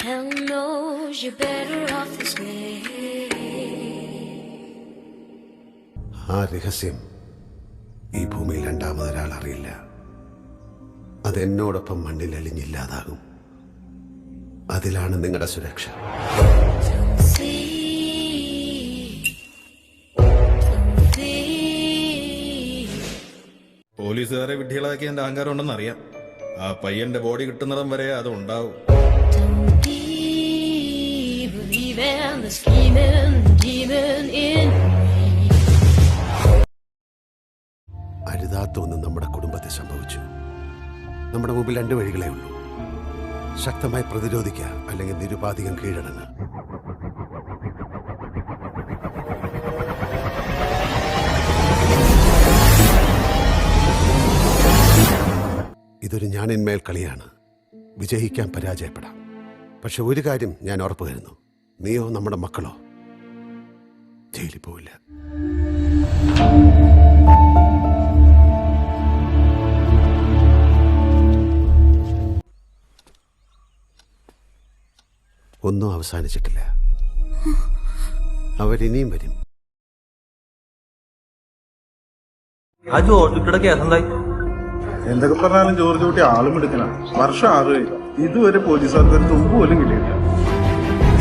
Hell knows you're better off this way. ആ രഹസ്യം ഈ ഭൂമിയിൽ രണ്ടാമതൊരാൾ അറിയില്ല. അതെന്നോടൊപ്പം മണ്ണിൽ അലിഞ്ഞില്ലാതാകും. അതിലാണ് നിങ്ങളുടെ സുരക്ഷ. പോലീസുകാരെ വിഡ്ഢികളാക്കി എന്റെ അഹങ്കാരം ഉണ്ടെന്ന് അറിയാം. ആ പയ്യന്റെ ബോഡി കിട്ടുന്നിടം വരെ അത് ഉണ്ടാവും. അരുതാത്തൊന്നും നമ്മുടെ കുടുംബത്തിൽ സംഭവിച്ചു. നമ്മുടെ മുമ്പിൽ രണ്ട് വഴികളേ ഉള്ളൂ. ശക്തമായി പ്രതിരോധിക്കുക, അല്ലെങ്കിൽ നിരുപാധികം കീഴടങ്ങുക. ഇതൊരു ഞാനിന്മേൽ കളിയാണ്. വിജയിക്കാൻ പരാജയപ്പെടാം. പക്ഷെ ഒരു കാര്യം ഞാൻ ഉറപ്പു തരുന്നു, നീയോ നമ്മുടെ മക്കളോ ജയിലിൽ പോവില്ല. ഒന്നും അവസാനിച്ചിട്ടില്ല. അവരിനിയും വരും. ആ ജോർജ് കുട്ടിയുടെ കേസ് എന്തായി? എന്തൊക്കെ പറഞ്ഞാലും ജോർജ് കുട്ടി ആളും എടുക്കണം. വർഷം 6 ഇതുവരെ പോലീസുകാർക്ക് ഒരു തുമ്പ് പോലും കിട്ടിയില്ല.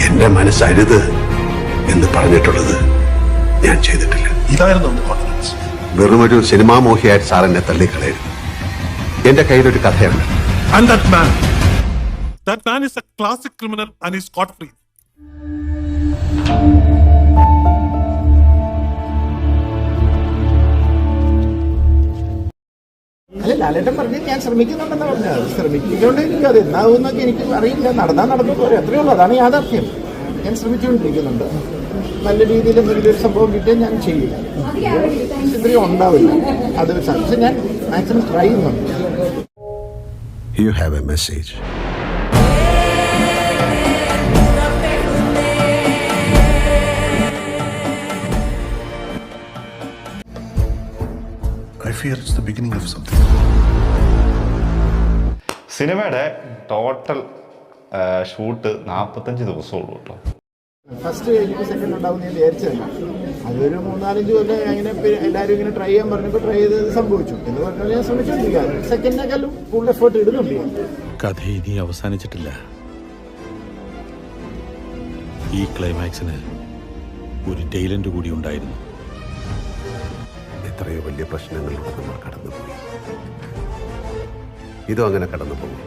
എന്റെ മനസ്സരുത് എന്ന് പറഞ്ഞിട്ടുള്ളത് ഞാൻ ചെയ്തിട്ടില്ല. ഇതായിരുന്നു കോൺഫിഡൻസ്. വെറുമൊരു സിനിമാ മോഹിയായിട്ട് സാർ എന്നെ തള്ളിക്കളയരുത്. എന്റെ കയ്യിലൊരു കഥയുണ്ട്. And that man is a classic criminal and is scot free. അല്ല, ലാലേട്ടൻ പറഞ്ഞ് ഞാൻ ശ്രമിക്കുന്നുണ്ടെന്ന് പറഞ്ഞത്. ശ്രമിച്ചുകൊണ്ടിരിക്കും. അത് എന്നാവുന്നൊക്കെ എനിക്ക് അറിയില്ല. നടന്നു പോരെ, അത്രയേ ഉള്ളൂ. അതാണ് യാഥാർത്ഥ്യം. ഞാൻ ശ്രമിച്ചുകൊണ്ടിരിക്കുന്നുണ്ട്. നല്ല രീതിയിൽ എന്തെങ്കിലും ഒരു സംഭവം കിട്ടിയാൽ ഞാൻ ചെയ്യും. ഇത്രയും ഉണ്ടാവില്ല. അത് പക്ഷെ ഞാൻ മാക്സിമം ട്രൈ ചെയ്യുന്നുണ്ട്. You have a message. I fear it's the beginning of something. സിനിമയുടെ ടോട്ടൽ ഷൂട്ട് 45 ദിവസമുള്ളൂ കേട്ടോ. ഫസ്റ്റ് കഴിഞ്ഞിട്ട് സെക്കൻഡ് ഉണ്ടാവും ഞാൻ വിചാരിച്ചതല്ല. അതൊരു 3-4 കൊല്ലം അങ്ങനെ എല്ലാവരും ഇങ്ങനെ ട്രൈ ചെയ്യാൻ പറഞ്ഞപ്പോൾ ട്രൈ ചെയ്ത് സംഭവിച്ചു എന്ന് പറഞ്ഞാൽ ഞാൻ ശ്രമിച്ചുകൊണ്ടിരിക്കുകയാണ്. സെക്കൻഡിനേക്കാളും കൂടുതൽ എഫേർട്ട് ഇടുന്നുണ്ട് ഞാൻ. കഥ ഇനി അവസാനിച്ചിട്ടില്ല. ഈ ക്ലൈമാക്സിന് ഒരു ടൈലന്റ് കൂടി ഉണ്ടായിരുന്നു. എത്രയോ വലിയ പ്രശ്നങ്ങളിലൂടെ നമ്മൾ കടന്നുപോയി. ഇതും അങ്ങനെ കടന്നു പോകും.